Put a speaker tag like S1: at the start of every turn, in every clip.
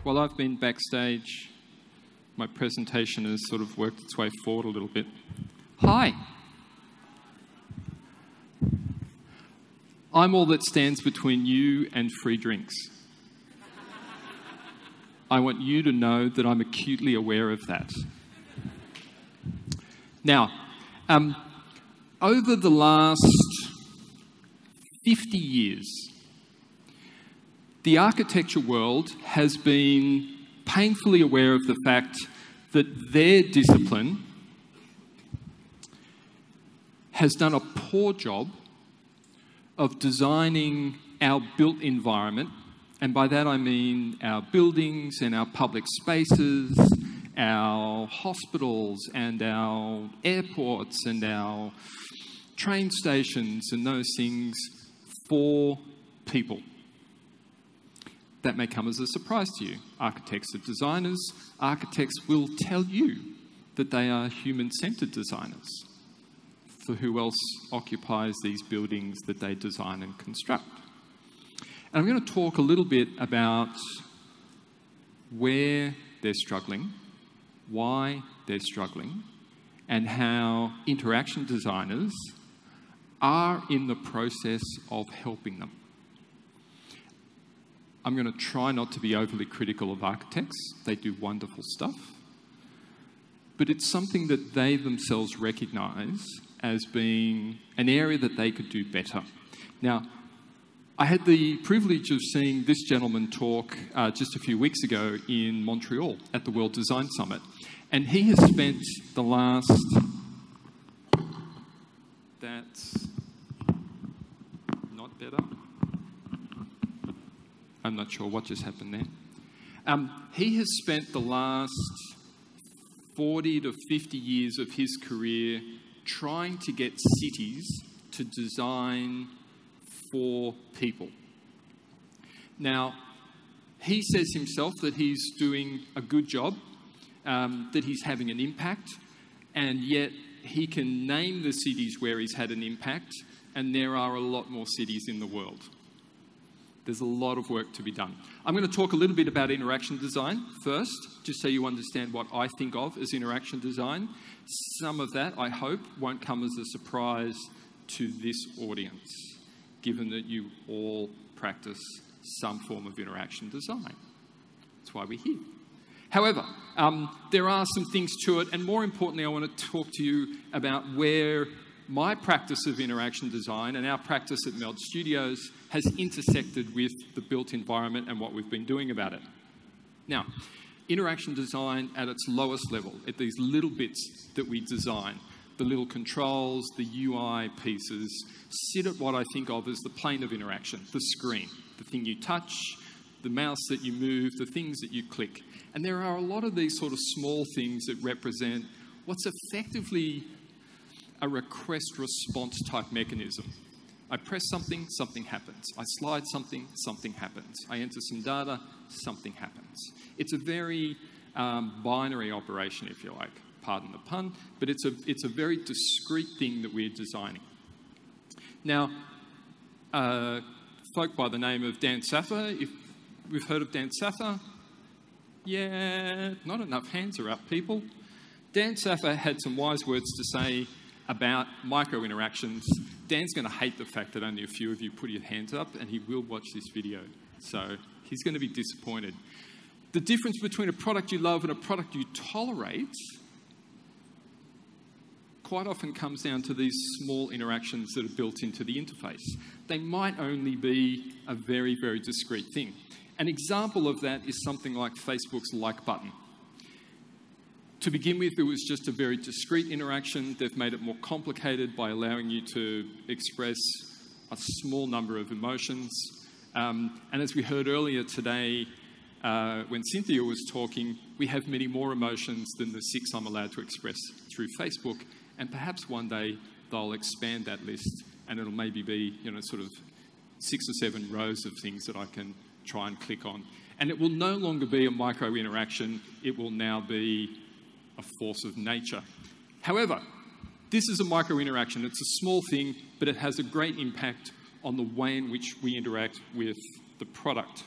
S1: While I've been backstage, my presentation has sort of worked its way forward a little bit. Hi. I'm all that stands between you and free drinks. I want you to know that I'm acutely aware of that. Now, over the last 50 years, the architecture world has been painfully aware of the fact that their discipline has done a poor job of designing our built environment, and by that I mean our buildings and our public spaces, our hospitals and our airports and our train stations and those things for people. That may come as a surprise to you. Architects are designers. Architects will tell you that they are human-centered designers. For who else occupies these buildings that they design and construct? And I'm going to talk a little bit about where they're struggling, why they're struggling, and how interaction designers are in the process of helping them. I'm going to try not to be overly critical of architects. They do wonderful stuff. But it's something that they themselves recognise as being an area that they could do better. Now, I had the privilege of seeing this gentleman talk just a few weeks ago in Montreal at the World Design Summit. And he has spent the last... That's not better. I'm not sure what just happened there. He has spent the last 40 to 50 years of his career trying to get cities to design for people. Now, he says himself that he's doing a good job, that he's having an impact, and yet he can name the cities where he's had an impact, and there are a lot more cities in the world. There's a lot of work to be done. I'm going to talk a little bit about interaction design first, just so you understand what I think of as interaction design. Some of that, I hope, won't come as a surprise to this audience, given that you all practice some form of interaction design. That's why we're here. However, there are some things to it, and more importantly, I want to talk to you about where my practice of interaction design and our practice at Meld Studios has intersected with the built environment and what we've been doing about it. Now, interaction design at its lowest level, at these little bits that we design, the little controls, the UI pieces, sit at what I think of as the plane of interaction, the screen, the thing you touch, the mouse that you move, the things that you click. And there are a lot of these sort of small things that represent what's effectively a request-response type mechanism. I press something, something happens. I slide something, something happens. I enter some data, something happens. It's a very binary operation, if you like. Pardon the pun, but it's a very discrete thing that we're designing. Now, folk by the name of Dan Saffer, if we've heard of Dan Saffer, yeah, not enough hands are up, people. Dan Saffer had some wise words to say about micro-interactions. Dan's going to hate the fact that only a few of you put your hands up, and he will watch this video. So he's going to be disappointed. The difference between a product you love and a product you tolerate quite often comes down to these small interactions that are built into the interface. They might only be a very, very discrete thing. An example of that is something like Facebook's like button. To begin with, it was just a very discrete interaction. They've made it more complicated by allowing you to express a small number of emotions. And as we heard earlier today, when Cynthia was talking, we have many more emotions than the 6 I'm allowed to express through Facebook. And perhaps one day they'll expand that list, and it'll maybe be, sort of 6 or 7 rows of things that I can try and click on. And it will no longer be a micro interaction. It will now be a force of nature. However, this is a micro interaction. It's a small thing, but it has a great impact on the way in which we interact with the product.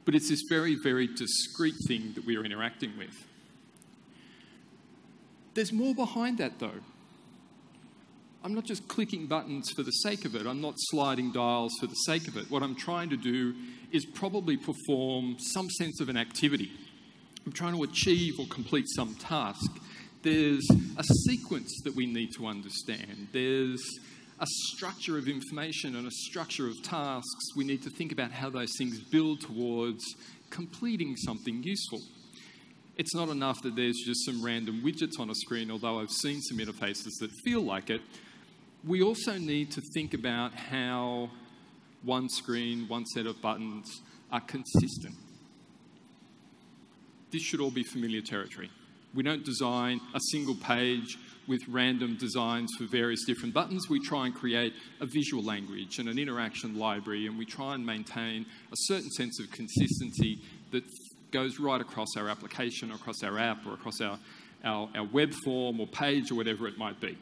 S1: But it's this very, very discrete thing that we are interacting with. There's more behind that, though. I'm not just clicking buttons for the sake of it. I'm not sliding dials for the sake of it. What I'm trying to do is probably perform some sense of an activity. I'm trying to achieve or complete some task. There's a sequence that we need to understand. There's a structure of information and a structure of tasks. We need to think about how those things build towards completing something useful. It's not enough that there's just some random widgets on a screen, although I've seen some interfaces that feel like it. We also need to think about how one screen, one set of buttons are consistent. This should all be familiar territory. We don't design a single page with random designs for various different buttons. We try and create a visual language and an interaction library, and we try and maintain a certain sense of consistency that goes right across our application, or across our app, or across our web form or page or whatever it might be.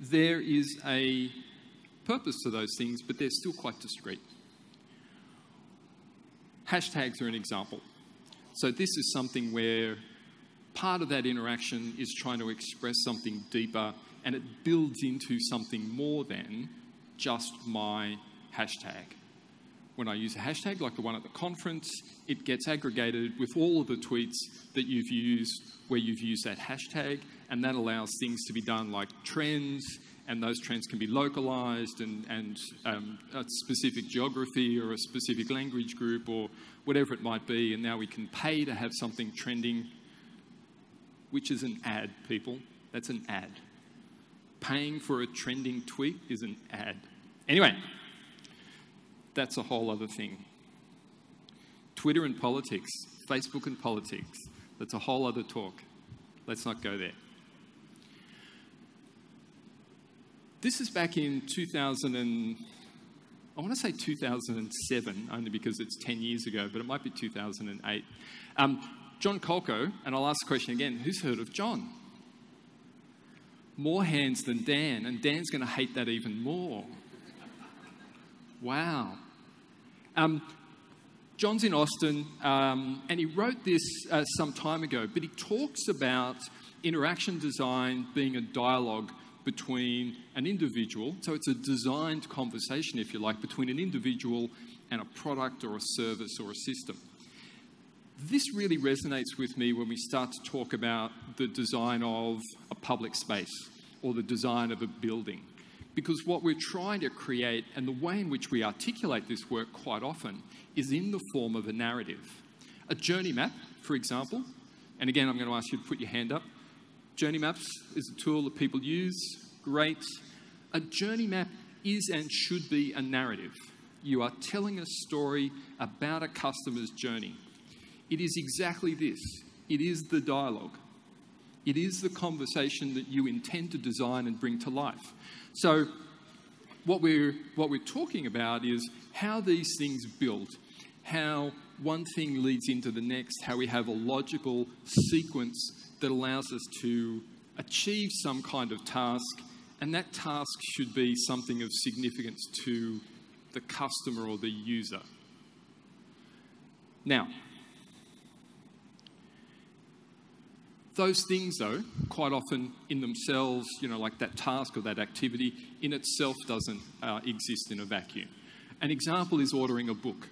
S1: There is a purpose to those things, but they're still quite discrete. Hashtags are an example. So this is something where part of that interaction is trying to express something deeper, and it builds into something more than just my hashtag. When I use a hashtag like the one at the conference, it gets aggregated with all of the tweets that you've used where you've used that hashtag, and that allows things to be done like trends, and those trends can be localized and a specific geography or a specific language group or whatever it might be, and now we can pay to have something trending, which is an ad, people. That's an ad. Paying for a trending tweet is an ad. Anyway, that's a whole other thing. Twitter and politics, Facebook and politics, that's a whole other talk. Let's not go there. This is back in 2007, only because it's 10 years ago, but it might be 2008. John Kolko, and I'll ask the question again, who's heard of John? More hands than Dan, and Dan's going to hate that even more. Wow. John's in Austin, and he wrote this some time ago, but he talks about interaction design being a dialogue between an individual, so it's a designed conversation, if you like, between an individual and a product or a service or a system. This really resonates with me when we start to talk about the design of a public space or the design of a building. Because what we're trying to create, and the way in which we articulate this work quite often, is in the form of a narrative. A journey map, for example, and again, I'm going to ask you to put your hand up. Journey maps is a tool that people use. Great. A journey map is and should be a narrative. You are telling a story about a customer's journey. It is exactly this. It is the dialogue. It is the conversation that you intend to design and bring to life. So what we're talking about is how these things build, how one thing leads into the next, how we have a logical sequence that allows us to achieve some kind of task, and that task should be something of significance to the customer or the user. Now, those things, though, quite often in themselves, like that task or that activity, in itself doesn't exist in a vacuum. An example is ordering a book.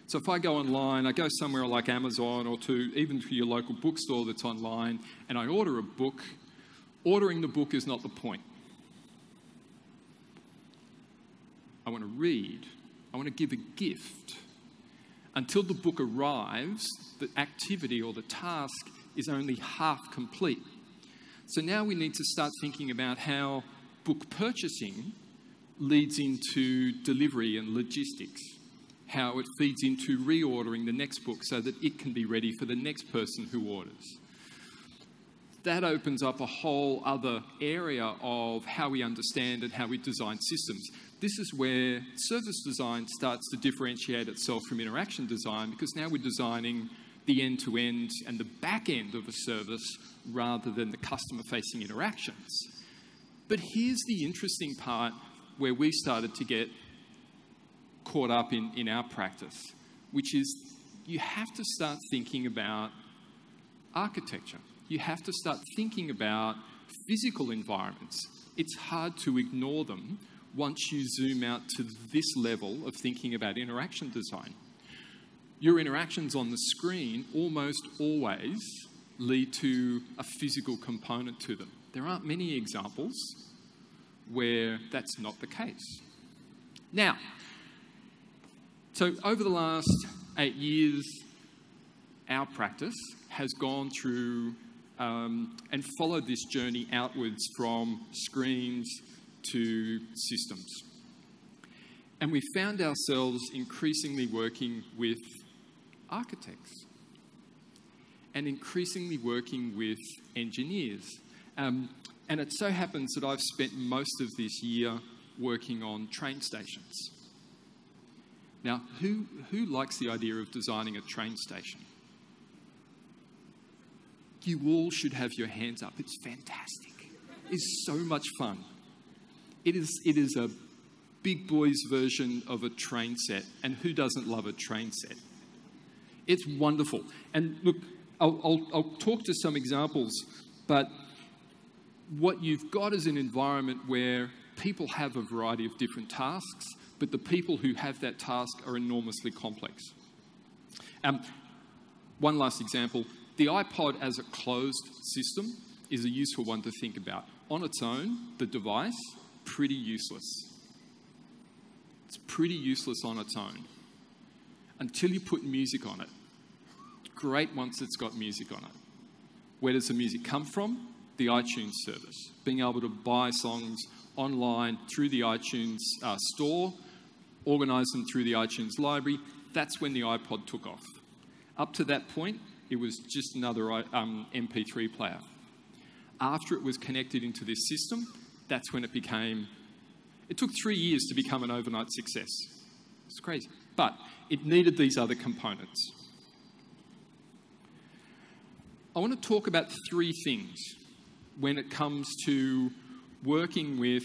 S1: So if I go online, I go somewhere like Amazon or even to your local bookstore that's online, and I order a book, ordering the book is not the point. I want to read. I want to give a gift. Until the book arrives, the activity or the task is only half complete. So now we need to start thinking about how book purchasing leads into delivery and logistics, how it feeds into reordering the next book so that it can be ready for the next person who orders. That opens up a whole other area of how we understand and how we design systems. This is where service design starts to differentiate itself from interaction design, because now we're designing the end-to-end and the back end of a service rather than the customer-facing interactions. But here's the interesting part where we started to get caught up in our practice. which is you have to start thinking about architecture. You have to start thinking about physical environments. It's hard to ignore them once you zoom out to this level of thinking about interaction design. Your interactions on the screen almost always lead to a physical component to them. There aren't many examples where that's not the case. Now, so over the last 8 years, our practice has gone through and followed this journey outwards from screens to systems. And we found ourselves increasingly working with architects and increasingly working with engineers. And it so happens that I've spent most of this year working on train stations. Now, who likes the idea of designing a train station? You all should have your hands up. It's fantastic. It's so much fun. It is a big boys version of a train set. And who doesn't love a train set? It's wonderful. And look, I'll talk to some examples, but what you've got is an environment where people have a variety of different tasks, but the people who have that task are enormously complex. One last example. The iPod as a closed system is a useful one to think about. On its own, the device, pretty useless. It's pretty useless on its own until you put music on it. Great once it's got music on it. Where does the music come from? The iTunes service. Being able to buy songs online through the iTunes store, organise them through the iTunes library. That's when the iPod took off. Up to that point, it was just another MP3 player. After it was connected into this system, that's when it became... It took 3 years to become an overnight success. It's crazy. But it needed these other components. I want to talk about 3 things when it comes to working with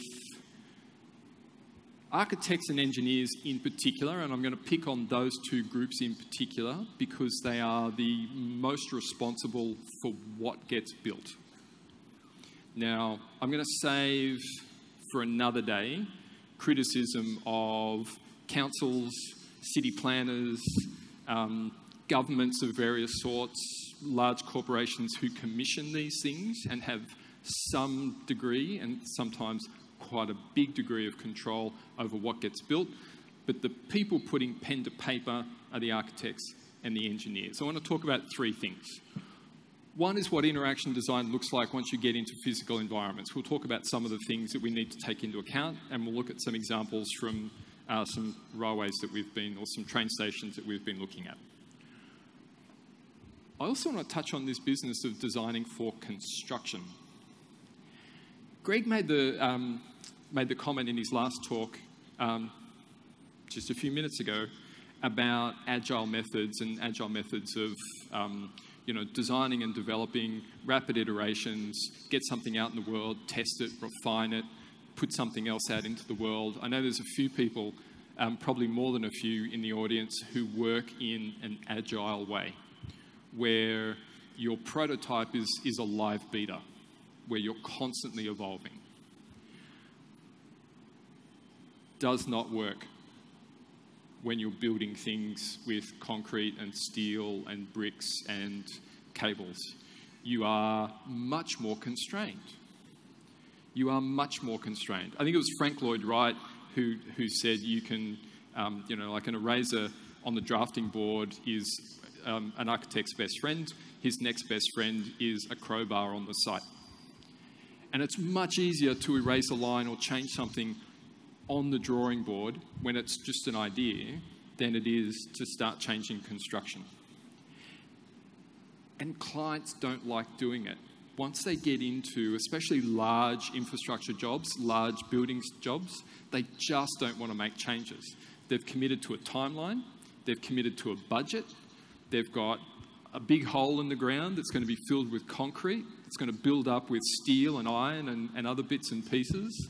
S1: architects and engineers in particular, and I'm going to pick on those 2 groups in particular because they are the most responsible for what gets built. Now, I'm going to save for another day criticism of councils, city planners, governments of various sorts, large corporations who commission these things and have some degree and sometimes quite a big degree of control over what gets built. But the people putting pen to paper are the architects and the engineers. So I want to talk about 3 things. One is what interaction design looks like once you get into physical environments. We'll talk about some of the things that we need to take into account, and we'll look at some examples from some railways that we've been, or some train stations that we've been looking at. I also want to touch on this business of designing for construction. Greg made the comment in his last talk just a few minutes ago about agile methods and agile methods of designing and developing rapid iterations, get something out in the world, test it, refine it, put something else out into the world. I know there's a few people, probably more than a few in the audience, who work in an agile way, where your prototype is a live beta, where you're constantly evolving. Does not work when you're building things with concrete and steel and bricks and cables. You are much more constrained. You are much more constrained. I think it was Frank Lloyd Wright who said you can, like an eraser on the drafting board is an architect's best friend. His next best friend is a crowbar on the site. And it's much easier to erase a line or change something on the drawing board when it's just an idea than it is to start changing construction. And clients don't like doing it. Once they get into, especially large infrastructure jobs, large buildings jobs, they just don't want to make changes. They've committed to a timeline, they've committed to a budget, they've got a big hole in the ground that's going to be filled with concrete, it's going to build up with steel and iron and other bits and pieces.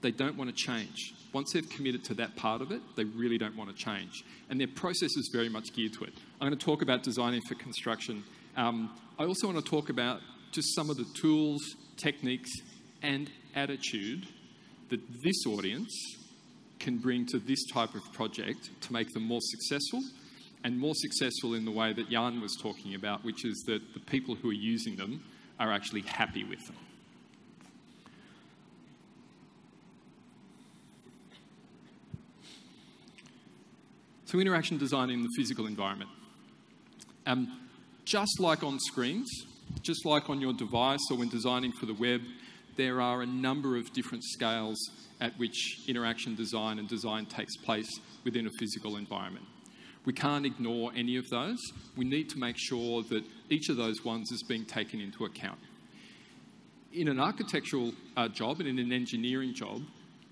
S1: they don't want to change. Once they've committed to that part of it, they really don't want to change. And their process is very much geared to it. I'm going to talk about designing for construction. I also want to talk about just some of the tools, techniques, and attitude that this audience can bring to this type of project to make them more successful, and more successful in the way that Jan was talking about, which is that the people who are using them are actually happy with them. So interaction design in the physical environment. Just like on screens, just like on your device or when designing for the web, there are a number of different scales at which interaction design and design takes place within a physical environment. We can't ignore any of those. We need to make sure that each of those ones is being taken into account. In an architectural job and in an engineering job,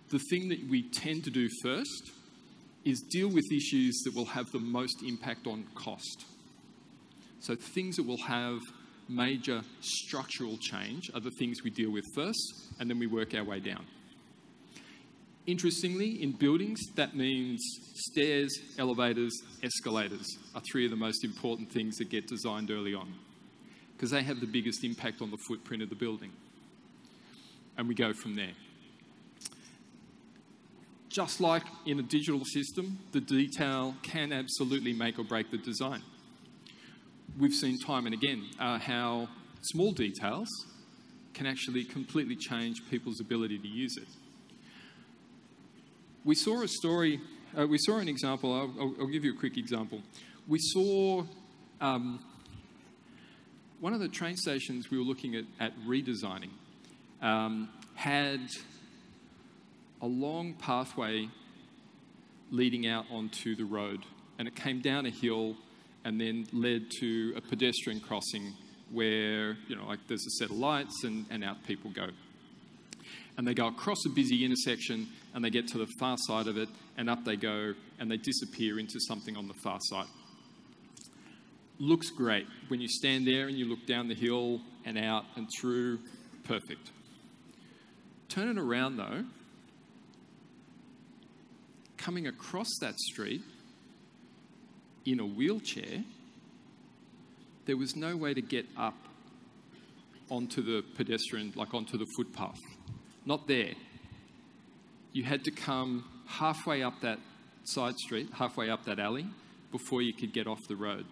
S1: the thing that we tend to do first is deal with issues that will have the most impact on cost. So things that will have major structural change are the things we deal with first, and then we work our way down. Interestingly, in buildings, that means stairs, elevators, escalators are three of the most important things that get designed early on, because they have the biggest impact on the footprint of the building. And we go from there. Just like in a digital system, the detail can absolutely make or break the design. We've seen time and again how small details can actually completely change people's ability to use it. We saw a story, we saw an example, I'll give you a quick example. We saw one of the train stations we were looking at redesigning had a long pathway leading out onto the road, and it came down a hill and then led to a pedestrian crossing where, you know, like there's a set of lights and out people go. And they go across a busy intersection and they get to the far side of it and up they go and they disappear into something on the far side. Looks great. When you stand there and you look down the hill and out and through, perfect. Turn it around though, coming across that street in a wheelchair, there was no way to get up onto the pedestrian, like onto the footpath. Not there. You had to come halfway up that side street, halfway up that alley, before you could get off the road.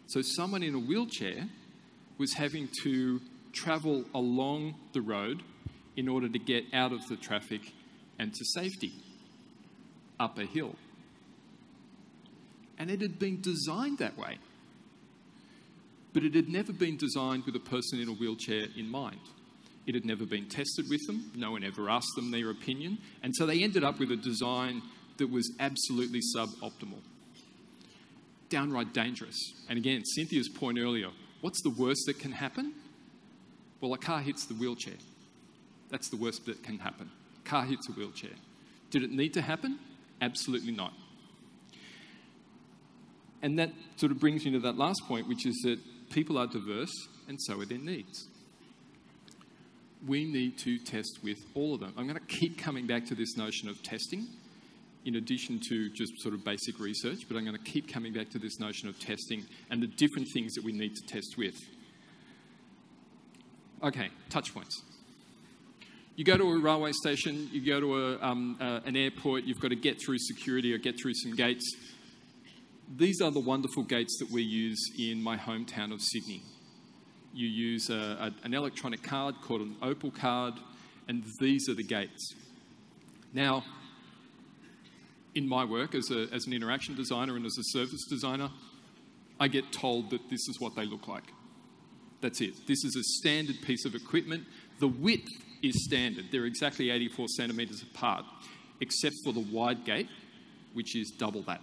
S1: So someone in a wheelchair was having to travel along the road in order to get out of the traffic and to safety, up a hill. And it had been designed that way. But it had never been designed with a person in a wheelchair in mind. It had never been tested with them. No one ever asked them their opinion. And so they ended up with a design that was absolutely suboptimal. Downright dangerous. And again, Cynthia's point earlier, what's the worst that can happen? Well, a car hits the wheelchair. That's the worst that can happen. A car hits a wheelchair. Did it need to happen? Absolutely not. And that sort of brings me to that last point, which is that people are diverse and so are their needs. We need to test with all of them. I'm going to keep coming back to this notion of testing, in addition to just sort of basic research, but I'm going to keep coming back to this notion of testing and the different things that we need to test with. Okay, touch points. You go to a railway station, you go to an airport, you've got to get through security or get through some gates. These are the wonderful gates that we use in my hometown of Sydney. You use an electronic card called an Opal card, and these are the gates. Now, in my work as an interaction designer and as a service designer, I get told that this is what they look like. That's it. This is a standard piece of equipment. The width is standard. They're exactly 84 centimetres apart, except for the wide gate, which is double that.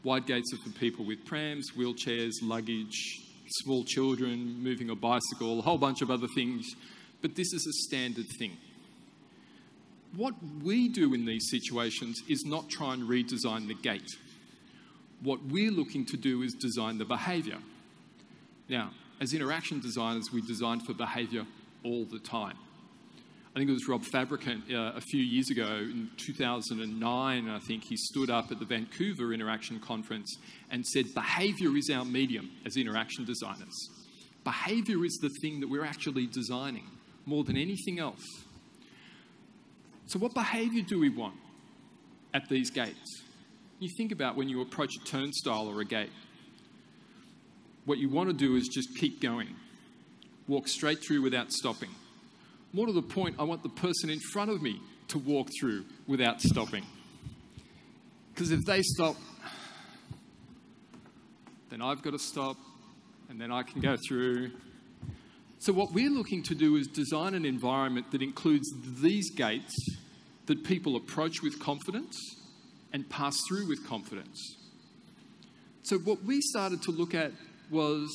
S1: Wide gates are for people with prams, wheelchairs, luggage, small children, moving a bicycle, a whole bunch of other things. But this is a standard thing. What we do in these situations is not try and redesign the gate. What we're looking to do is design the behaviour. Now, as interaction designers, we design for behaviour all the time. think it was Rob Fabricant a few years ago, in 2009, I think, he stood up at the Vancouver Interaction Conference and said, behaviour is our medium as interaction designers. Behaviour is the thing that we're actually designing more than anything else. So what behaviour do we want at these gates? You think about when you approach a turnstile or a gate. What you want to do is just keep going. Walk straight through without stopping. More to the point, I want the person in front of me to walk through without stopping. Because if they stop, then I've got to stop, and then I can go through. So what we're looking to do is design an environment that includes these gates that people approach with confidence and pass through with confidence. So what we started to look at was,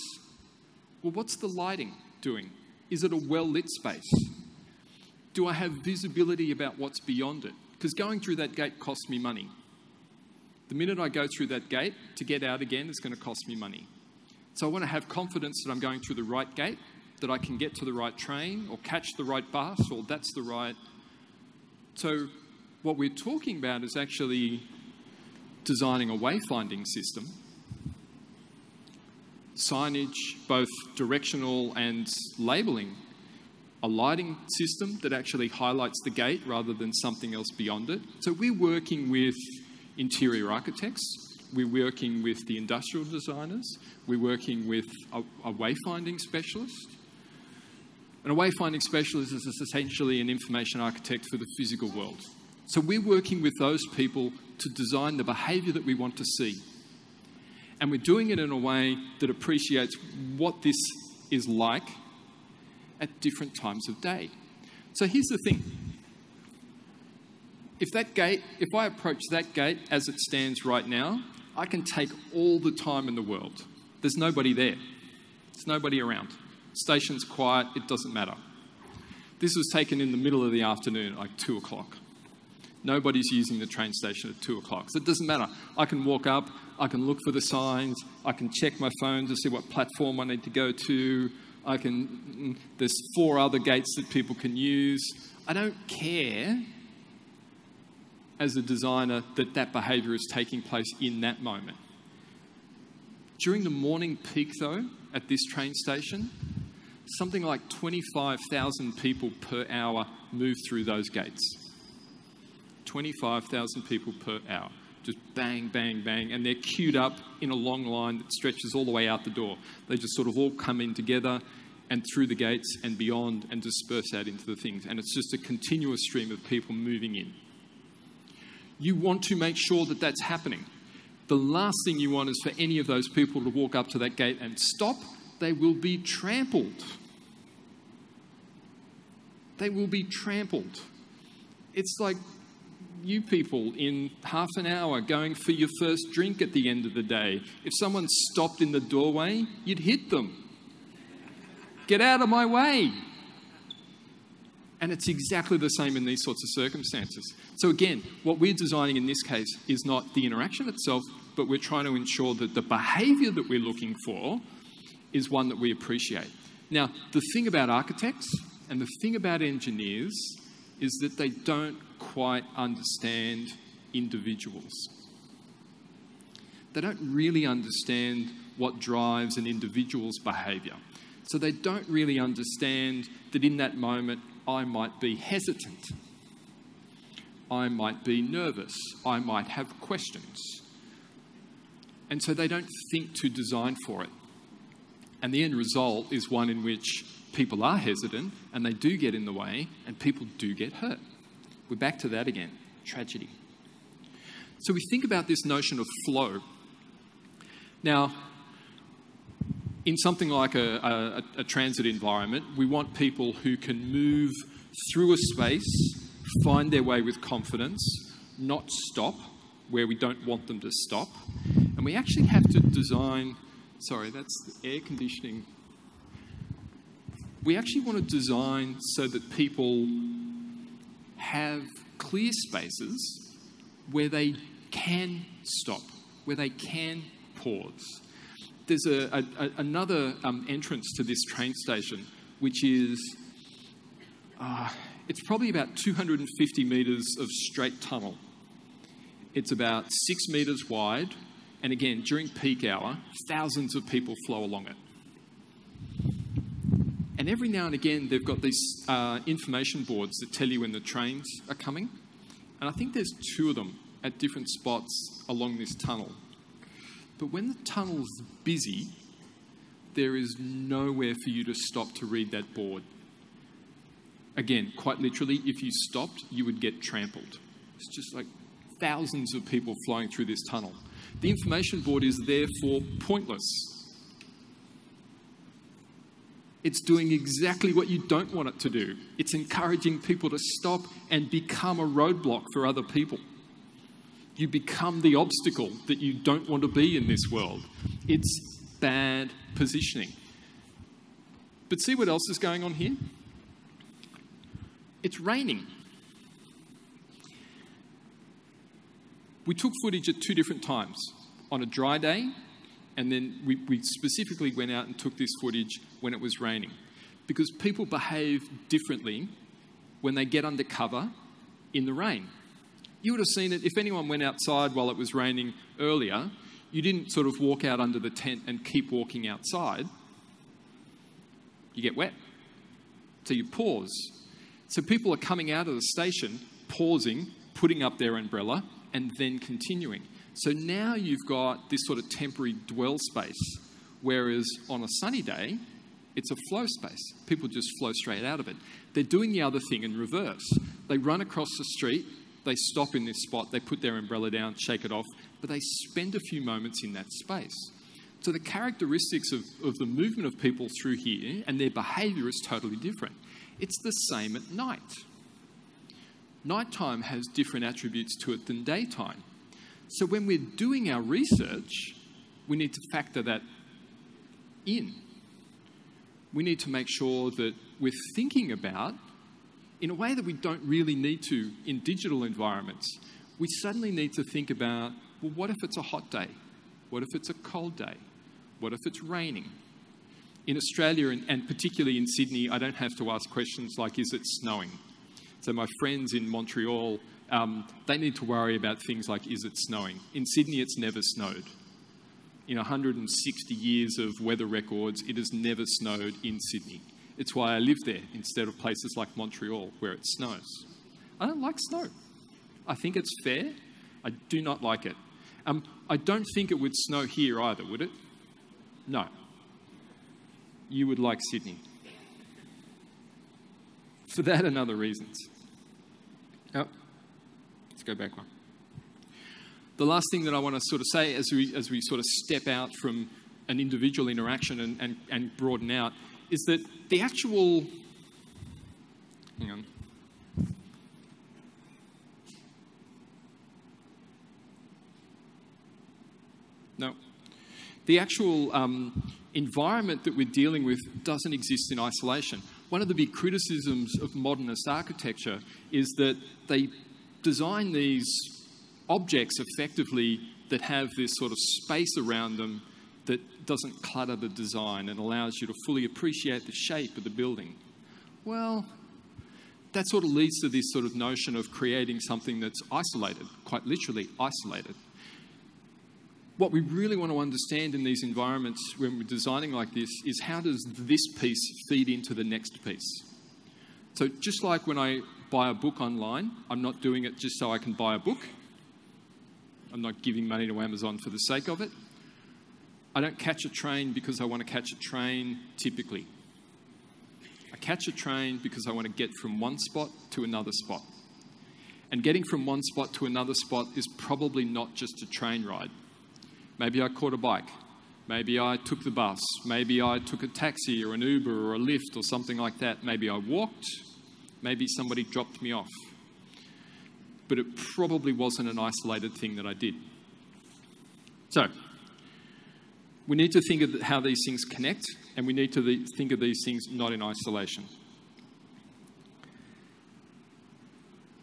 S1: well, what's the lighting doing? Is it a well-lit space? Do I have visibility about what's beyond it? Because going through that gate costs me money. The minute I go through that gate, to get out again is going to cost me money. So I want to have confidence that I'm going through the right gate, that I can get to the right train or catch the right bus, or that's the right... So what we're talking about is actually designing a wayfinding system, signage, both directional and labelling, a lighting system that actually highlights the gate rather than something else beyond it. So we're working with interior architects, we're working with the industrial designers, we're working with a wayfinding specialist. And a wayfinding specialist is essentially an information architect for the physical world. So we're working with those people to design the behaviour that we want to see. And we're doing it in a way that appreciates what this is like at different times of day. So here's the thing. If I approach that gate as it stands right now, I can take all the time in the world. There's nobody there. There's nobody around. Station's quiet, it doesn't matter. This was taken in the middle of the afternoon, like 2 o'clock. Nobody's using the train station at 2 o'clock. So it doesn't matter. I can walk up, I can look for the signs, I can check my phone to see what platform I need to go to. There's 4 other gates that people can use. I don't care as a designer that behaviour is taking place in that moment. During the morning peak though, at this train station, something like 25,000 people per hour move through those gates. 25,000 people per hour. Just bang, bang, bang. And they're queued up in a long line that stretches all the way out the door. They just sort of all come in together and through the gates and beyond and disperse out into the things. And it's just a continuous stream of people moving in. You want to make sure that that's happening. The last thing you want is for any of those people to walk up to that gate and stop. They will be trampled. They will be trampled. It's like you people in half an hour going for your first drink at the end of the day. If someone stopped in the doorway, you'd hit them. Get out of my way. And it's exactly the same in these sorts of circumstances. So again, what we're designing in this case is not the interaction itself, but we're trying to ensure that the behaviour that we're looking for is one that we appreciate. Now, the thing about architects and the thing about engineers is that they don't quite understand individuals. They don't really understand what drives an individual's behaviour. So they don't really understand that in that moment, I might be hesitant. I might be nervous. I might have questions. And so they don't think to design for it. And the end result is one in which people are hesitant and they do get in the way and people do get hurt. We're back to that again, tragedy. So we think about this notion of flow. Now, in something like a transit environment, we want people who can move through a space, find their way with confidence, not stop where we don't want them to stop. And we actually have to design, sorry, that's the air conditioning. We actually want to design so that people have clear spaces where they can stop, where they can pause. There's another entrance to this train station, which is, It's probably about 250 metres of straight tunnel. It's about 6 metres wide, and again, during peak hour, thousands of people flow along it. And every now and again, they've got these information boards that tell you when the trains are coming. And I think there's 2 of them at different spots along this tunnel. But when the tunnel's busy, there is nowhere for you to stop to read that board. Again, quite literally, if you stopped, you would get trampled. It's just like thousands of people flying through this tunnel. The information board is therefore pointless. It's doing exactly what you don't want it to do. It's encouraging people to stop and become a roadblock for other people. You become the obstacle that you don't want to be in this world. It's bad positioning. But see what else is going on here? It's raining. We took footage at 2 different times. On a dry day, and then we specifically went out and took this footage when it was raining. Because people behave differently when they get under cover in the rain. You would have seen it if anyone went outside while it was raining earlier. You didn't sort of walk out under the tent and keep walking outside. You get wet. So you pause. So people are coming out of the station, pausing, putting up their umbrella, and then continuing. So now you've got this sort of temporary dwell space, whereas on a sunny day, it's a flow space. People just flow straight out of it. They're doing the other thing in reverse. They run across the street, they stop in this spot, they put their umbrella down, shake it off, but they spend a few moments in that space. So the characteristics of the movement of people through here and their behaviour is totally different. It's the same at night. Nighttime has different attributes to it than daytime. So when we're doing our research, we need to factor that in. We need to make sure that we're thinking about, in a way that we don't really need to in digital environments, we suddenly need to think about, well, what if it's a hot day? What if it's a cold day? What if it's raining? In Australia, and particularly in Sydney, I don't have to ask questions like, is it snowing? So my friends in Montreal, they need to worry about things like, is it snowing? In Sydney, it's never snowed. In 160 years of weather records, it has never snowed in Sydney. It's why I live there instead of places like Montreal where it snows. I don't like snow. I think it's fair. I do not like it. I don't think it would snow here either, would it? No. You would like Sydney. For that and other reasons. Oh, let's go back one. The last thing that I want to sort of say as we sort of step out from an individual interaction and broaden out is that the actual... Hang on. No. The actual environment that we're dealing with doesn't exist in isolation. One of the big criticisms of modernist architecture is that they design these objects effectively that have this sort of space around them that doesn't clutter the design and allows you to fully appreciate the shape of the building. Well, that sort of leads to this sort of notion of creating something that's isolated, quite literally isolated. What we really want to understand in these environments when we're designing like this is how does this piece feed into the next piece? So just like when I buy a book online, I'm not doing it just so I can buy a book. I'm not giving money to Amazon for the sake of it. I don't catch a train because I want to catch a train typically. I catch a train because I want to get from one spot to another spot. And getting from one spot to another spot is probably not just a train ride. Maybe I caught a bike. Maybe I took the bus. Maybe I took a taxi or an Uber or a Lyft or something like that. Maybe I walked. Maybe somebody dropped me off. But it probably wasn't an isolated thing that I did. So, we need to think of how these things connect, and we need to think of these things not in isolation.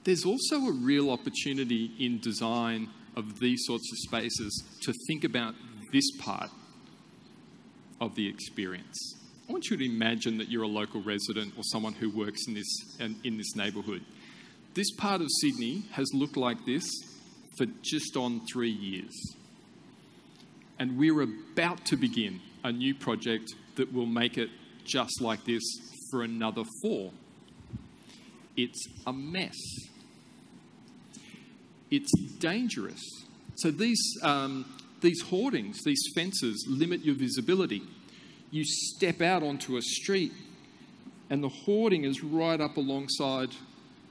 S1: There's also a real opportunity in design of these sorts of spaces to think about this part of the experience. I want you to imagine that you're a local resident or someone who works in this neighbourhood. This part of Sydney has looked like this for just on 3 years. And we're about to begin a new project that will make it just like this for another 4. It's a mess. It's dangerous. So these hoardings, these fences, limit your visibility. You step out onto a street and the hoarding is right up alongside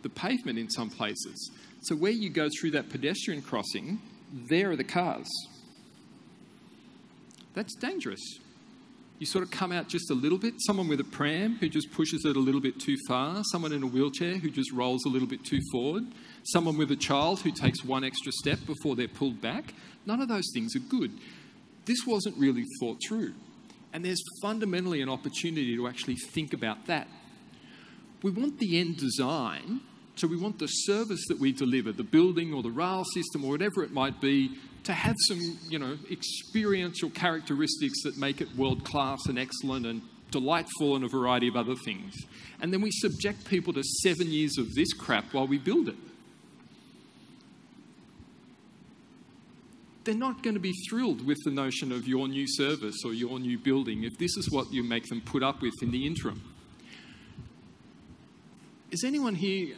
S1: the pavement in some places. So where you go through that pedestrian crossing, there are the cars. That's dangerous. You sort of come out just a little bit. Someone with a pram who just pushes it a little bit too far. Someone in a wheelchair who just rolls a little bit too forward. Someone with a child who takes one extra step before they're pulled back. None of those things are good. This wasn't really thought through. And there's fundamentally an opportunity to actually think about that. We want the end design, so we want the service that we deliver, the building or the rail system or whatever it might be, to have some, experiential characteristics that make it world-class and excellent and delightful and a variety of other things. And then we subject people to 7 years of this crap while we build it. They're not going to be thrilled with the notion of your new service or your new building if this is what you make them put up with in the interim. Is anyone here...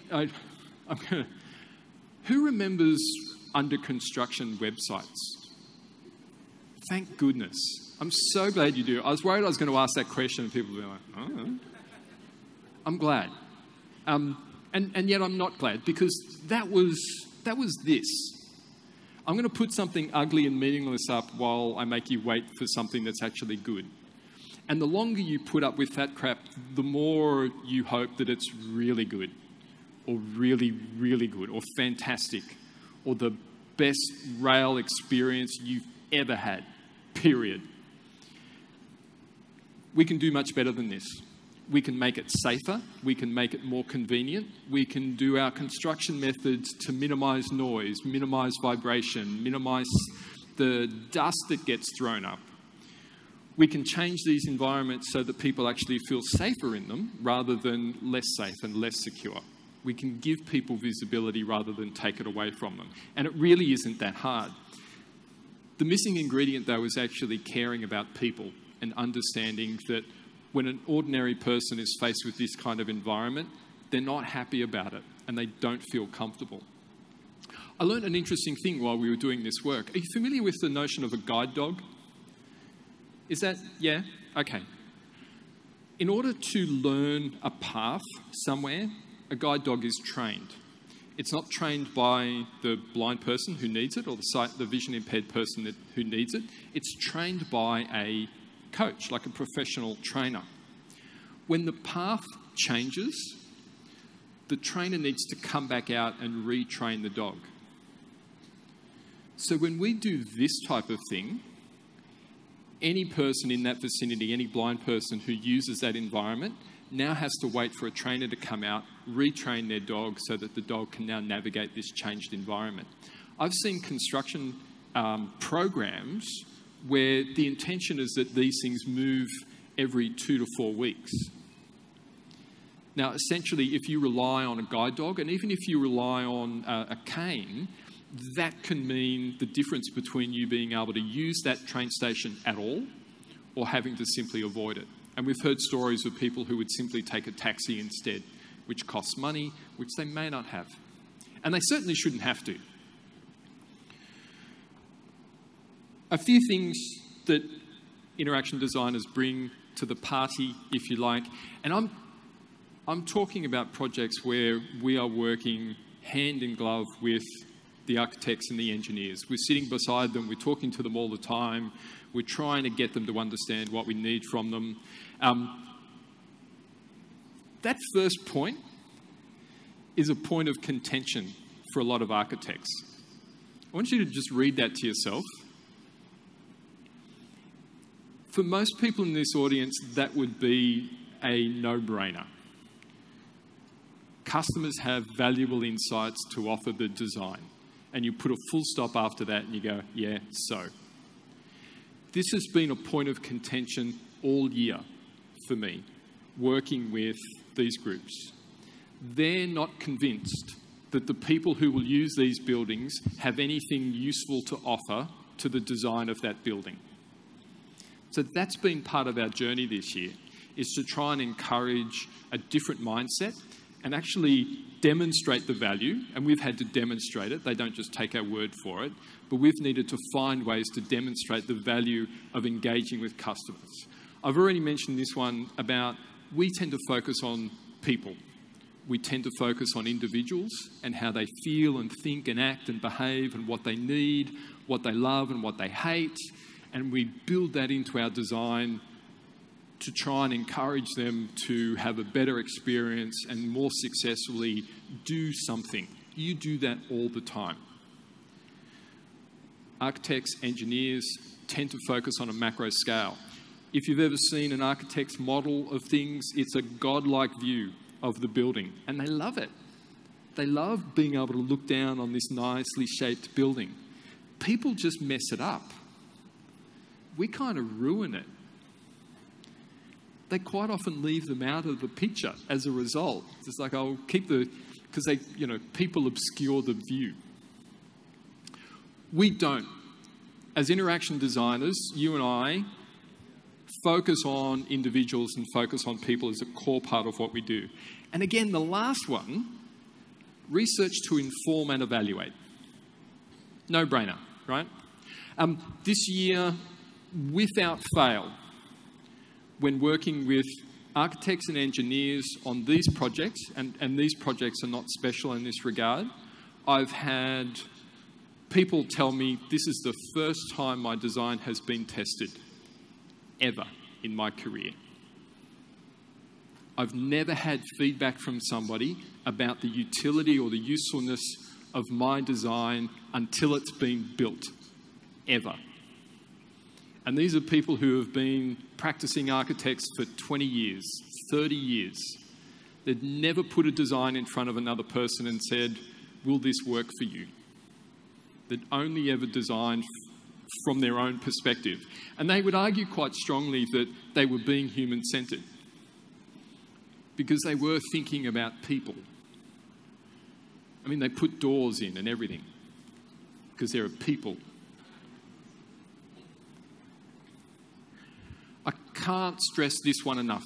S1: who remembers under construction websites? Thank goodness. I'm so glad you do. I was worried I was going to ask that question and people would be like, oh. I'm glad. And yet I'm not glad, because that was this. I'm going to put something ugly and meaningless up while I make you wait for something that's actually good. And the longer you put up with that crap, the more you hope that it's really good, or really, really good, or fantastic, or the best rail experience you've ever had, period. We can do much better than this. We can make it safer. We can make it more convenient. We can do our construction methods to minimise noise, minimise vibration, minimise the dust that gets thrown up. We can change these environments so that people actually feel safer in them rather than less safe and less secure. We can give people visibility rather than take it away from them. And it really isn't that hard. The missing ingredient, though, is actually caring about people and understanding that when an ordinary person is faced with this kind of environment, they're not happy about it and they don't feel comfortable. I learned an interesting thing while we were doing this work. Are you familiar with the notion of a guide dog? Is that, yeah? Okay. In order to learn a path somewhere, a guide dog is trained. It's not trained by the blind person who needs it or the vision impaired person who needs it. It's trained by a coach, like a professional trainer. When the path changes, the trainer needs to come back out and retrain the dog. So when we do this type of thing, any person in that vicinity, any blind person who uses that environment, now has to wait for a trainer to come out, retrain their dog so that the dog can now navigate this changed environment. I've seen construction programs where the intention is that these things move every 2 to 4 weeks. Now, essentially, if you rely on a guide dog, and even if you rely on a cane, that can mean the difference between you being able to use that train station at all or having to simply avoid it. And we've heard stories of people who would simply take a taxi instead, which costs money, which they may not have. And they certainly shouldn't have to. A few things that interaction designers bring to the party, if you like, and I'm talking about projects where we are working hand in glove with the architects and the engineers. We're sitting beside them, we're talking to them all the time, we're trying to get them to understand what we need from them. That first point is a point of contention for a lot of architects. I want you to just read that to yourself. For most people in this audience, that would be a no-brainer. Customers have valuable insights to offer the design. And you put a full stop after that and you go, yeah, so. This has been a point of contention all year for me, working with these groups. They're not convinced that the people who will use these buildings have anything useful to offer to the design of that building. So that's been part of our journey this year, is to try and encourage a different mindset and actually demonstrate the value. And we've had to demonstrate it. They don't just take our word for it, but we've needed to find ways to demonstrate the value of engaging with customers. I've already mentioned this one about we tend to focus on people. We tend to focus on individuals and how they feel and think and act and behave and what they need, what they love and what they hate. And we build that into our design to try and encourage them to have a better experience and more successfully do something. You do that all the time. Architects, engineers tend to focus on a macro scale. If you've ever seen an architect's model of things, it's a godlike view of the building, and they love it. They love being able to look down on this nicely shaped building. People just mess it up. We kind of ruin it. They quite often leave them out of the picture as a result. It's like, I'll keep because they, people obscure the view. We don't. As interaction designers, you and I focus on individuals and focus on people as a core part of what we do. And again, the last one, research to inform and evaluate. No brainer, right? This year, without fail, when working with architects and engineers on these projects, and these projects are not special in this regard, I've had people tell me this is the first time my design has been tested ever in my career. I've never had feedback from somebody about the utility or the usefulness of my design until it's been built, ever. And these are people who have been practicing architects for 20 years, 30 years. They'd never put a design in front of another person and said, will this work for you? They'd only ever designed from their own perspective. And they would argue quite strongly that they were being human-centered because they were thinking about people. I mean, they put doors in and everything because there are people. I can't stress this one enough.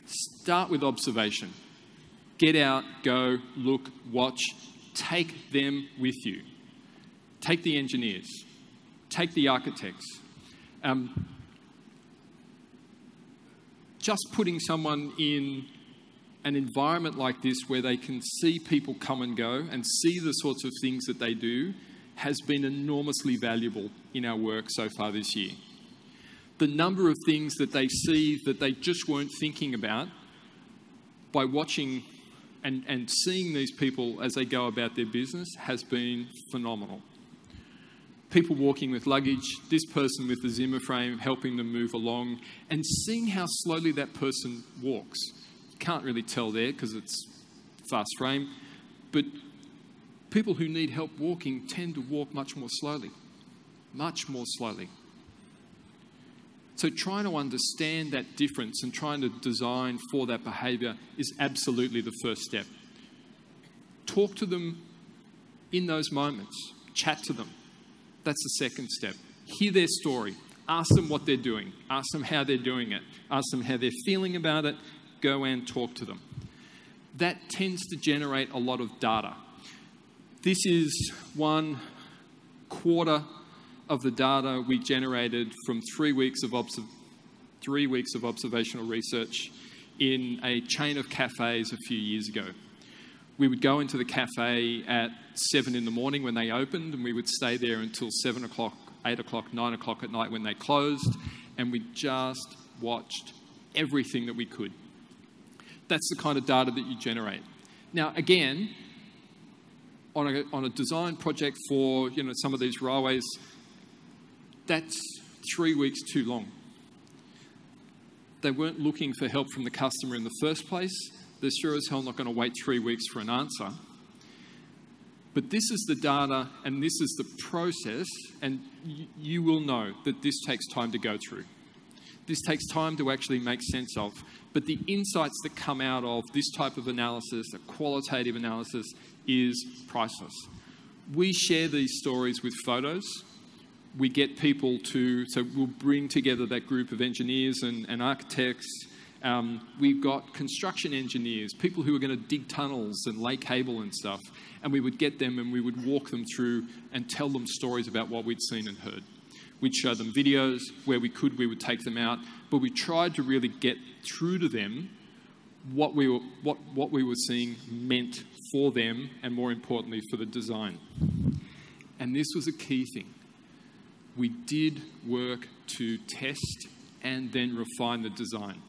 S1: Start with observation. Get out, go, look, watch. Take them with you. Take the engineers. Take the architects. Just putting someone in an environment like this where they can see people come and go and see the sorts of things that they do has been enormously valuable in our work so far this year. The number of things that they see that they just weren't thinking about by watching and seeing these people as they go about their business has been phenomenal. People walking with luggage, this person with the Zimmer frame helping them move along, and seeing how slowly that person walks. You can't really tell there because it's fast frame, but people who need help walking tend to walk much more slowly. Much more slowly. So trying to understand that difference and trying to design for that behaviour is absolutely the first step. Talk to them in those moments. Chat to them. That's the second step. Hear their story. Ask them what they're doing. Ask them how they're doing it. Ask them how they're feeling about it. Go and talk to them. That tends to generate a lot of data. This is 1/4 of the data we generated from 3 weeks of observational research in a chain of cafes a few years ago. We would go into the cafe at 7 in the morning when they opened, and we would stay there until 7 o'clock, 8 o'clock, 9 o'clock at night when they closed, and we just watched everything that we could. That's the kind of data that you generate. Now, again, on a design project for some of these railways, that's 3 weeks too long. They weren't looking for help from the customer in the first place. They're sure as hell not going to wait 3 weeks for an answer. But this is the data and this is the process, and you will know that this takes time to go through. This takes time to actually make sense of. But the insights that come out of this type of analysis, a qualitative analysis, is priceless. We share these stories with photos. We get people to, so we'll bring together that group of engineers and architects. We've got construction engineers, people who are going to dig tunnels and lay cable and stuff. And we would get them and we would walk them through and tell them stories about what we'd seen and heard. We'd show them videos. Where we could, we would take them out. But we tried to really get through to them what we were seeing meant for them, and more importantly, for the design. And this was a key thing. We did work to test and then refine the design.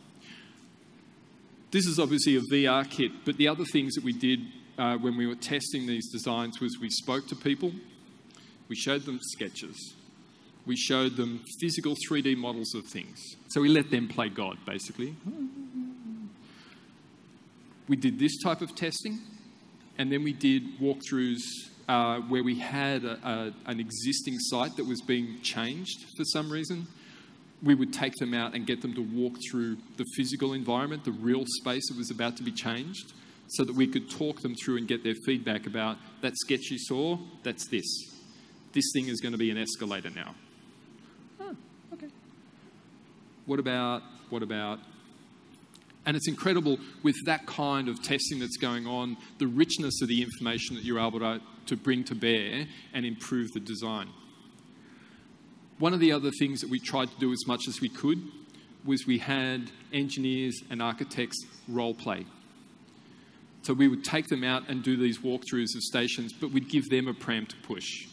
S1: This is obviously a VR kit, but the other things that we did when we were testing these designs was we spoke to people, we showed them sketches, we showed them physical 3D models of things. So we let them play God, basically. We did this type of testing, and then we did walkthroughs where we had an existing site that was being changed for some reason. We would take them out and get them to walk through the physical environment, the real space that was about to be changed, so that we could talk them through and get their feedback about that sketch you saw, that's this. This thing is going to be an escalator now. Oh, okay. What about? And it's incredible with that kind of testing that's going on, the richness of the information that you're able to bring to bear and improve the design. One of the other things that we tried to do as much as we could was we had engineers and architects role play. So we would take them out and do these walkthroughs of stations, but we'd give them a pram to push.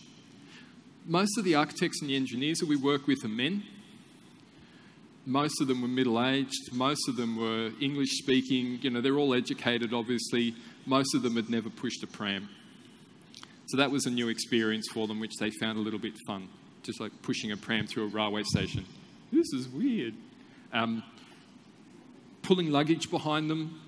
S1: Most of the architects and the engineers that we work with are men. Most of them were middle-aged. Most of them were English-speaking. You know, they're all educated, obviously. Most of them had never pushed a pram. So that was a new experience for them, which they found a little bit fun. Just like pushing a pram through a railway station. This is weird. Pulling luggage behind them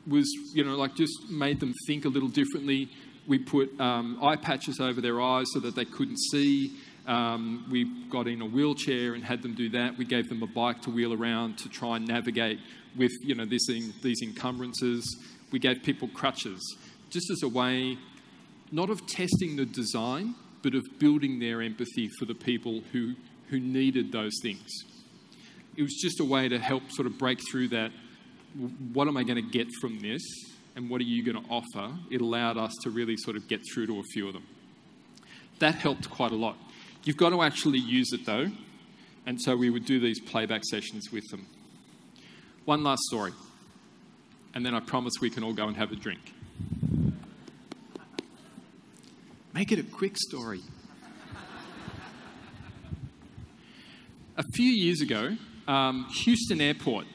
S1: was, you know, like just made them think a little differently. We put eye patches over their eyes so that they couldn't see. We got in a wheelchair and had them do that. We gave them a bike to wheel around to try and navigate with, you know, these encumbrances. We gave people crutches, just as a way, not of testing the design, but of building their empathy for the people who needed those things. It was just a way to help sort of break through that, what am I going to get from this, and what are you going to offer? It allowed us to really sort of get through to a few of them. That helped quite a lot. You've got to actually use it though, and so we would do these playback sessions with them. One last story, and then I promise we can all go and have a drink. Make it a quick story. A few years ago, Houston Airport.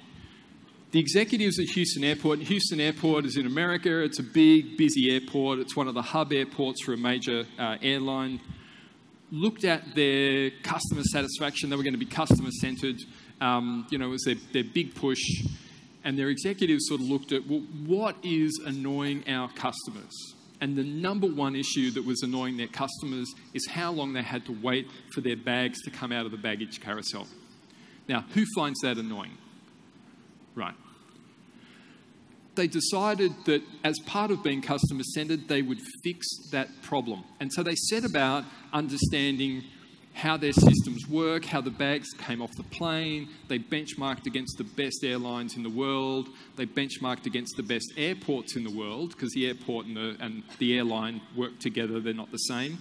S1: The executives at Houston Airport, and Houston Airport is in America. It's a big, busy airport. It's one of the hub airports for a major airline. Looked at their customer satisfaction. They were going to be customer-centered. You know, it was their big push. And their executives sort of looked at, well, what is annoying our customers? And the number one issue that was annoying their customers is how long they had to wait for their bags to come out of the baggage carousel. Now, who finds that annoying? Right. They decided that as part of being customer-centered, they would fix that problem. And so they set about understanding how their systems work, how the bags came off the plane. They benchmarked against the best airlines in the world. They benchmarked against the best airports in the world, because the airport and the airline work together, they're not the same.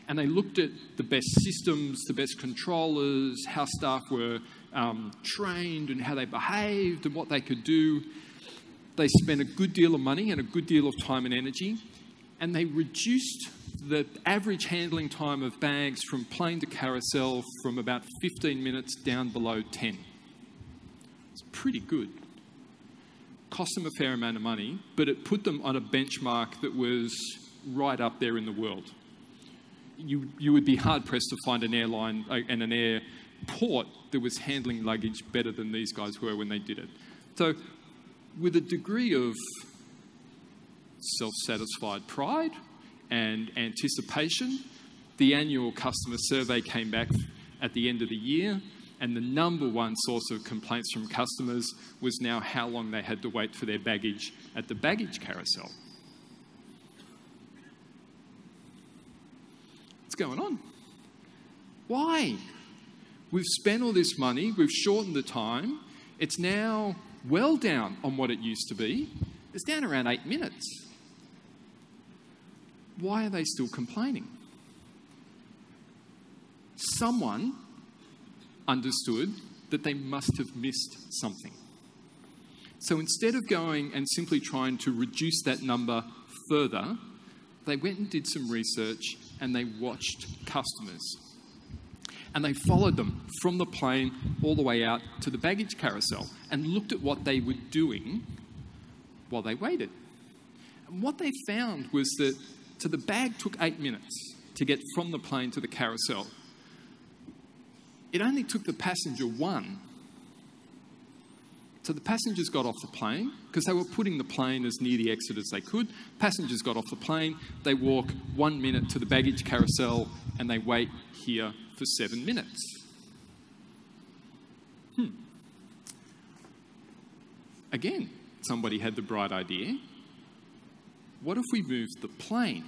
S1: And they looked at the best systems, the best controllers, how staff were trained and how they behaved and what they could do. They spent a good deal of money and a good deal of time and energy, and they reduced the average handling time of bags from plane to carousel from about 15 minutes down below 10. It's pretty good. Cost them a fair amount of money, but it put them on a benchmark that was right up there in the world. You would be hard-pressed to find an airline and an airport that was handling luggage better than these guys were when they did it. So with a degree of self-satisfied pride and anticipation, the annual customer survey came back at the end of the year, And the number one source of complaints from customers was now how long they had to wait for their baggage at the baggage carousel. What's going on? Why? We've spent all this money, we've shortened the time, it's now well down on what it used to be. It's down around 8 minutes. Why are they still complaining? Someone understood that they must have missed something. So instead of going and simply trying to reduce that number further, they went and did some research and they watched customers. And they followed them from the plane all the way out to the baggage carousel and looked at what they were doing while they waited. And what they found was that the bag took 8 minutes to get from the plane to the carousel. It only took the passenger 1. So the passengers got off the plane because they were putting the plane as near the exit as they could. Passengers got off the plane, they walk 1 minute to the baggage carousel and they wait here for 7 minutes. Again, somebody had the bright idea. What if we moved the plane?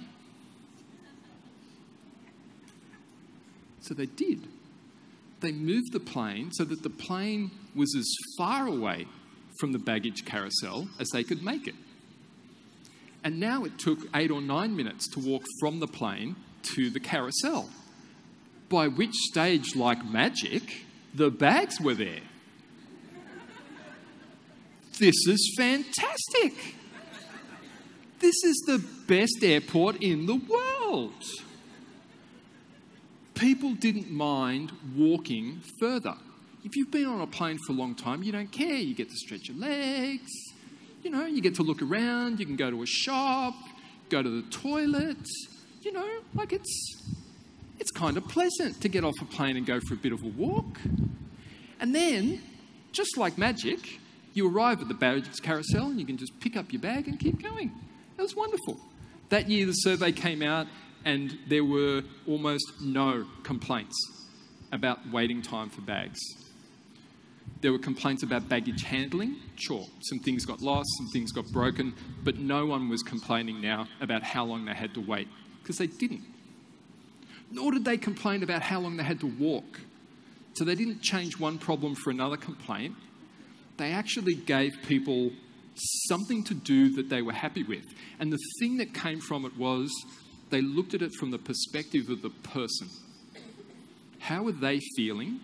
S1: So they did. They moved the plane so that the plane was as far away from the baggage carousel as they could make it. And now it took 8 or 9 minutes to walk from the plane to the carousel, by which stage, like magic, the bags were there. This is fantastic. This is the best airport in the world. People didn't mind walking further. If you've been on a plane for a long time, you don't care. You get to stretch your legs. You know, you get to look around. You can go to a shop, go to the toilet. You know, like it's kind of pleasant to get off a plane and go for a bit of a walk. And then, just like magic, you arrive at the baggage carousel and you can just pick up your bag and keep going. It was wonderful. That year, the survey came out and there were almost no complaints about waiting time for bags. There were complaints about baggage handling. Sure, some things got lost, some things got broken, but no one was complaining now about how long they had to wait, because they didn't. Nor did they complain about how long they had to walk. So they didn't change one problem for another complaint. They actually gave people something to do that they were happy with. And the thing that came from it was they looked at it from the perspective of the person. How are they feeling?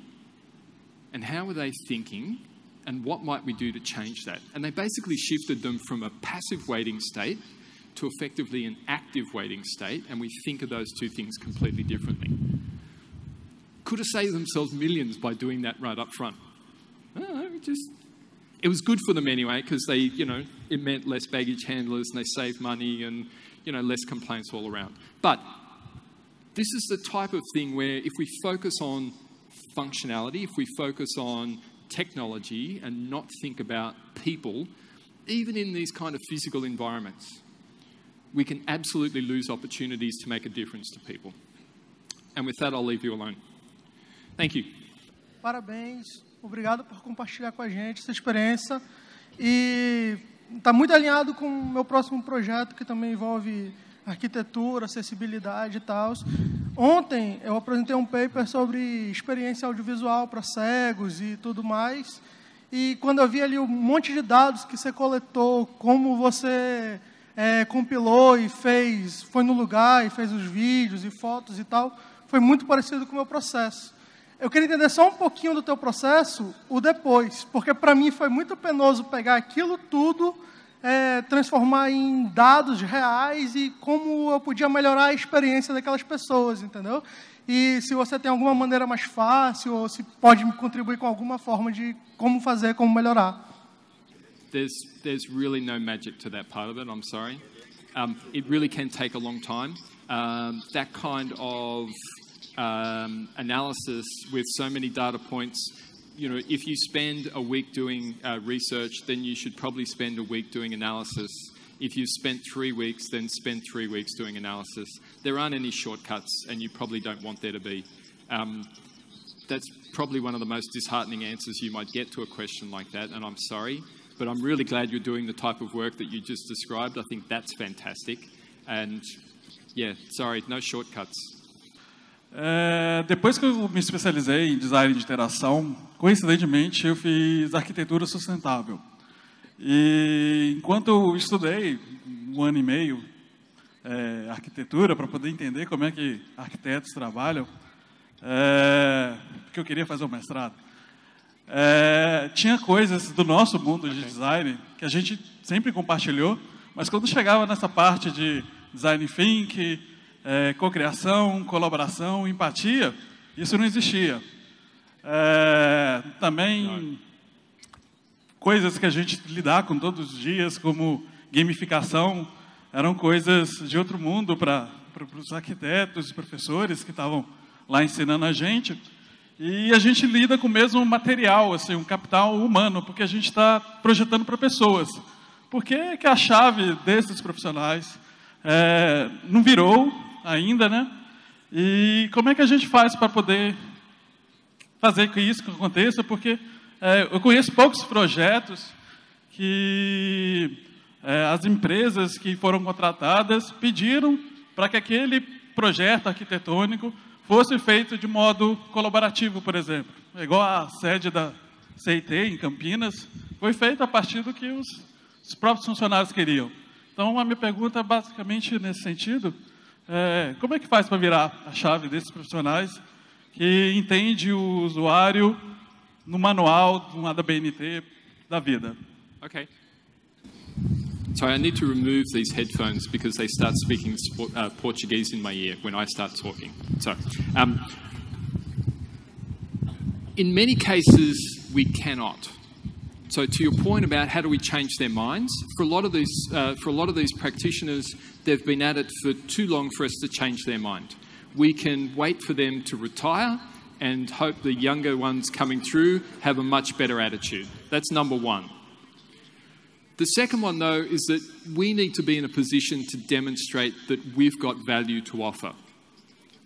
S1: And how are they thinking? And what might we do to change that? And they basically shifted them from a passive waiting state to effectively an active waiting state. And we think of those two things completely differently. Could have saved themselves millions by doing that right up front. It was good for them anyway, because they, it meant less baggage handlers and they saved money and, less complaints all around. But this is the type of thing where if we focus on functionality, if we focus on technology and not think about people, even in these kind of physical environments, we can absolutely lose opportunities to make a difference to people. And with that, I'll leave you alone. Thank you.
S2: Parabéns. Obrigado por compartilhar com a gente essa experiência. E está muito alinhado com o meu próximo projeto, que também envolve arquitetura, acessibilidade e tal. Ontem eu apresentei um paper sobre experiência audiovisual para cegos e tudo mais. E quando eu vi ali um monte de dados que você coletou, como você compilou e fez, foi no lugar e fez os vídeos e fotos e tal, foi muito parecido com o meu processo. Eu queria entender só um pouquinho do teu processo, o depois, porque para mim foi muito penoso pegar aquilo tudo, transformar em dados reais e como eu podia melhorar a experiência daquelas pessoas, entendeu? E se você tem alguma maneira mais fácil ou se pode me contribuir com alguma forma de como fazer, como melhorar.
S1: There's really no magic to that part of it, I'm sorry. It really can take a long time. That kind of analysis with so many data points, if you spend a week doing research, then you should probably spend a week doing analysis. If you've spent 3 weeks, then spend 3 weeks doing analysis. There aren't any shortcuts, and you probably don't want there to be. that's probably one of the most disheartening answers you might get to a question like that, and I'm sorry, but I'm really glad you're doing the type of work that you just described. I think that's fantastic. And, yeah, sorry, no shortcuts.
S3: Depois que eu me especializei em design de interação, coincidentemente eu fiz arquitetura sustentável. E enquanto eu estudei 1 ano e meio arquitetura para poder entender como é que arquitetos trabalham, porque eu queria fazer um mestrado, tinha coisas do nosso mundo de design que a gente sempre compartilhou, mas quando chegava nessa parte de design thinking, cocriação, colaboração, empatia, isso não existia. Também coisas que a gente lidar com todos os dias, como gamificação, eram coisas de outro mundo para os arquitetos e professores que estavam lá ensinando a gente. E a gente lida com o mesmo material, assim, um capital humano, porque a gente está projetando para pessoas. Por que que a chave desses profissionais não virou ainda, né? E como é que a gente faz para poder fazer que isso aconteça? Porque eu conheço poucos projetos que as empresas que foram contratadas pediram para que aquele projeto arquitetônico fosse feito de modo colaborativo, por exemplo. Igual a sede da CIT em Campinas, foi feita a partir do que os próprios funcionários queriam. Então, a minha pergunta, basicamente, nesse sentido, como é que faz para virar a chave desses profissionais que entende o usuário no manual da BNT da vida?
S1: Okay. Sorry, I need to remove these headphones because they start speaking Portuguese in my ear when I start talking. So, in many cases, we cannot. So, to your point about how do we change their minds, for a lot of these practitioners, they've been at it for too long for us to change their mind. We can wait for them to retire and hope the younger ones coming through have a much better attitude. That's number one. The second one, though, is that we need to be in a position to demonstrate that we've got value to offer.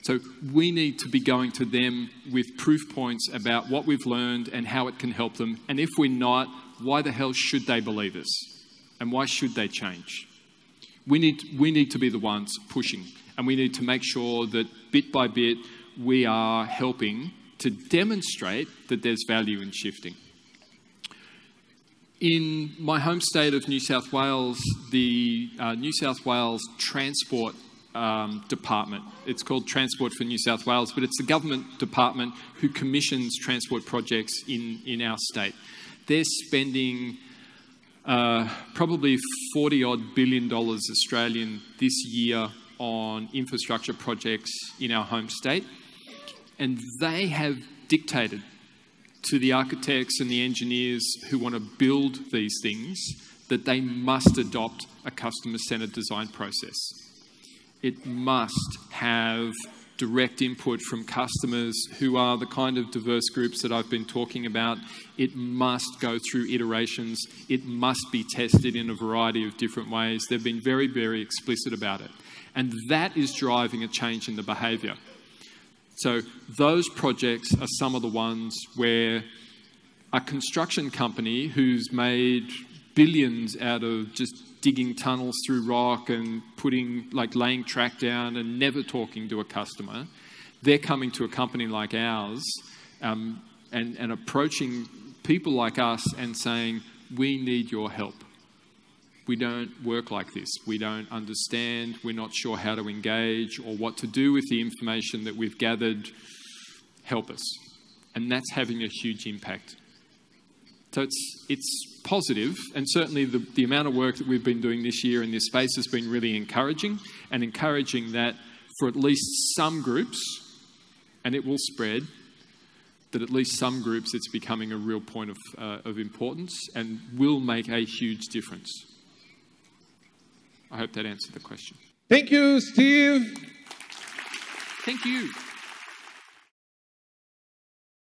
S1: So we need to be going to them with proof points about what we've learned and how it can help them. And if we're not, why the hell should they believe us? And why should they change? We need to be the ones pushing. And we need to make sure that bit by bit we are helping to demonstrate that there's value in shifting. In my home state of New South Wales, the New South Wales Transport Department, it's called Transport for New South Wales, but it's the government department who commissions transport projects in our state. They're spending probably $40-odd billion Australian this year on infrastructure projects in our home state. And they have dictated to the architects and the engineers who want to build these things that they must adopt a customer-centred design process. It must have direct input from customers who are the kind of diverse groups that I've been talking about. It must go through iterations. It must be tested in a variety of different ways. They've been very, very explicit about it. And that is driving a change in the behaviour. So those projects are some of the ones where a construction company who's made billions out of just digging tunnels through rock and laying track down and never talking to a customer, they're coming to a company like ours and approaching people like us and saying, we need your help. We don't work like this. We don't understand. We're not sure how to engage or what to do with the information that we've gathered. Help us. And that's having a huge impact. So it's positive, and certainly the amount of work that we've been doing this year in this space has been really encouraging, and encouraging that for at least some groups, and it will spread, that at least some groups it's becoming a real point of importance and will make a huge difference. I hope that answered the question.
S4: Thank you, Steve.
S1: Thank you.